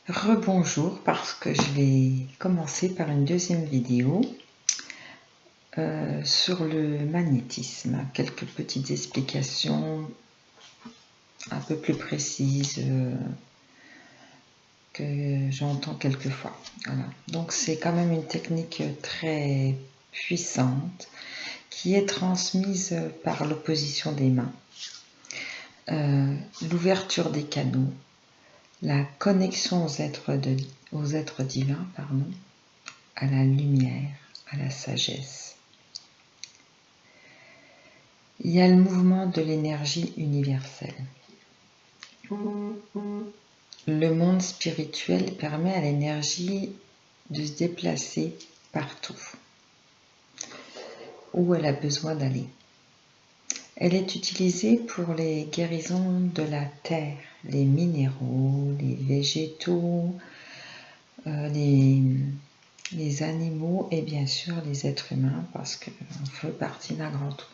Rebonjour, parce que je vais commencer par une deuxième vidéo sur le magnétisme. Quelques petites explications un peu plus précises que j'entends quelquefois. Voilà. Donc c'est quand même une technique très puissante qui est transmise par l'opposition des mains, l'ouverture des canaux, la connexion aux êtres divins, à la lumière, à la sagesse. Il y a le mouvement de l'énergie universelle. Le monde spirituel permet à l'énergie de se déplacer partout où elle a besoin d'aller. Elle est utilisée pour les guérisons de la terre, les minéraux, les végétaux, les animaux et bien sûr les êtres humains, parce qu'on fait partie d'un grand tout.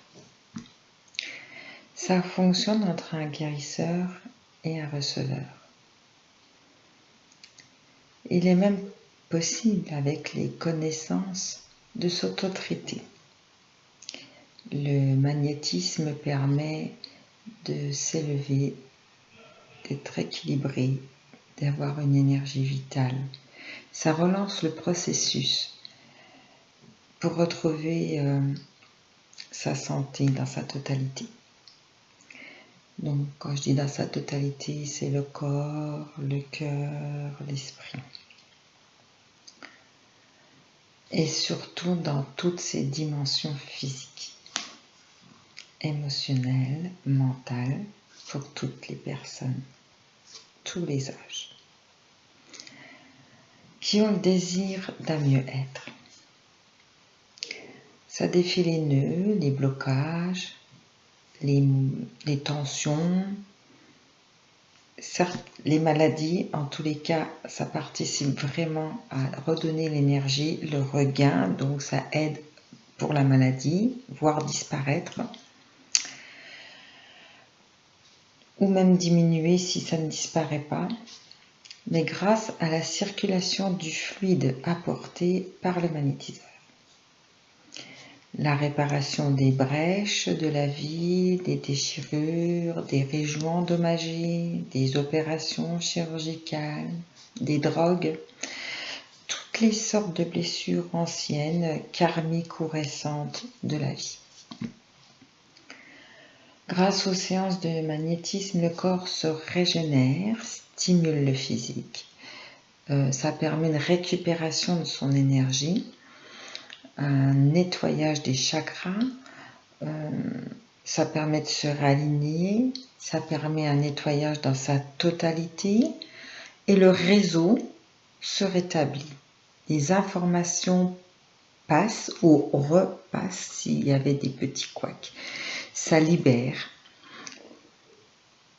Ça fonctionne entre un guérisseur et un receveur. Il est même possible, avec les connaissances, de s'auto-traiter. Le magnétisme permet de s'élever, d'être équilibré, d'avoir une énergie vitale. Ça relance le processus pour retrouver sa santé dans sa totalité. Donc, quand je dis dans sa totalité, c'est le corps, le cœur, l'esprit. Et surtout dans toutes ses dimensions physiques, émotionnelles, mentales, pour toutes les personnes, tous les âges, qui ont le désir d'un mieux-être. Ça défie les nœuds, les blocages, les tensions, certes, les maladies, en tous les cas, ça participe vraiment à redonner l'énergie, le regain, donc ça aide pour la maladie, voire disparaître, ou même diminuer si ça ne disparaît pas, mais grâce à la circulation du fluide apporté par le magnétiseur. La réparation des brèches de la vie, des déchirures, des régions endommagées, des opérations chirurgicales, des drogues, toutes les sortes de blessures anciennes, karmiques ou récentes de la vie. Grâce aux séances de magnétisme, le corps se régénère, stimule le physique. Ça permet une récupération de son énergie, un nettoyage des chakras, ça permet de se réaligner, ça permet un nettoyage dans sa totalité et le réseau se rétablit. Les informations passent ou repassent s'il y avait des petits couacs. Ça libère.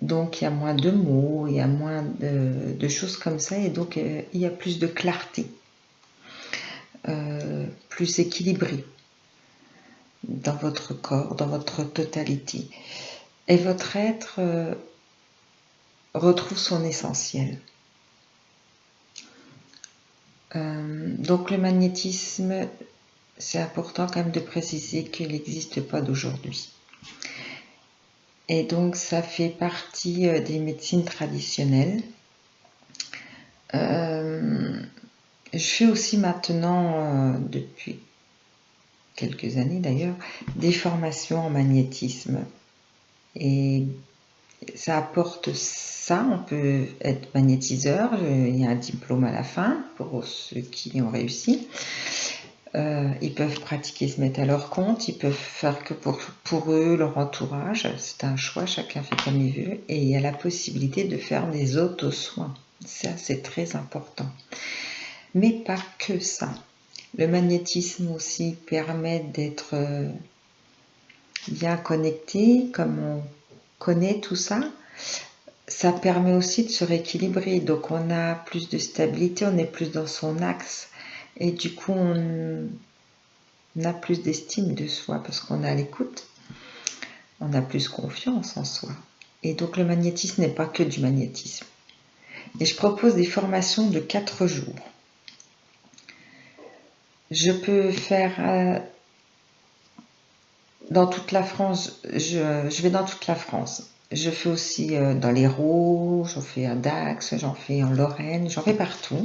Donc il y a moins de mots, il y a moins de choses comme ça et donc il y a plus de clarté, plus équilibré dans votre corps, dans votre totalité. Et votre être retrouve son essentiel. Donc le magnétisme, c'est important quand même de préciser qu'il n'existe pas d'aujourd'hui. Et donc ça fait partie des médecines traditionnelles. Je fais aussi maintenant, depuis quelques années d'ailleurs, des formations en magnétisme. Et ça apporte ça, on peut être magnétiseur, il y a un diplôme à la fin pour ceux qui ont réussi. Ils peuvent pratiquer, se mettre à leur compte, ils peuvent faire que pour eux, leur entourage, c'est un choix, chacun fait comme il veut, et il y a la possibilité de faire des auto-soins. Ça, c'est très important. Mais pas que ça. Le magnétisme aussi permet d'être bien connecté, comme on connaît tout ça. Ça permet aussi de se rééquilibrer, donc on a plus de stabilité, on est plus dans son axe, et du coup on a plus d'estime de soi parce qu'on est à l'écoute, on a plus confiance en soi. Et donc le magnétisme n'est pas que du magnétisme. Et je propose des formations de 4 jours. Je peux faire dans toute la France, je vais dans toute la France. Je fais aussi dans l'Hérault, j'en fais à Dax, j'en fais en Lorraine, j'en fais partout.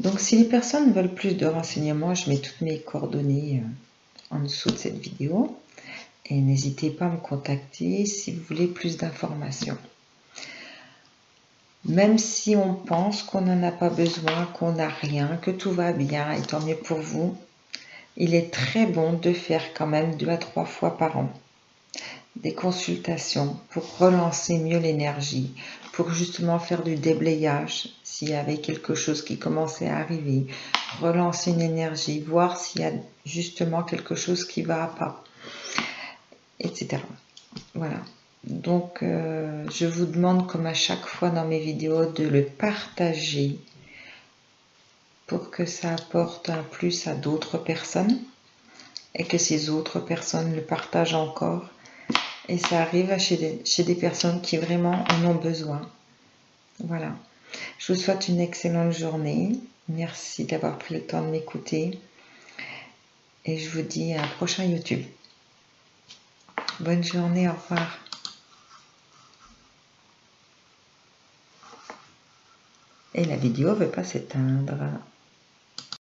Donc si les personnes veulent plus de renseignements, je mets toutes mes coordonnées en dessous de cette vidéo. Et n'hésitez pas à me contacter si vous voulez plus d'informations. Même si on pense qu'on n'en a pas besoin, qu'on n'a rien, que tout va bien, et tant mieux pour vous, il est très bon de faire quand même 2 à 3 fois par an des consultations pour relancer mieux l'énergie, pour justement faire du déblayage s'il y avait quelque chose qui commençait à arriver, relancer une énergie, voir s'il y a justement quelque chose qui va pas, etc. Voilà. Donc, je vous demande, comme à chaque fois dans mes vidéos, de le partager pour que ça apporte un plus à d'autres personnes et que ces autres personnes le partagent encore. Et ça arrive chez des personnes qui vraiment en ont besoin. Voilà. Je vous souhaite une excellente journée. Merci d'avoir pris le temps de m'écouter. Et je vous dis à un prochain YouTube. Bonne journée, au revoir. Et la vidéo ne veut pas s'éteindre.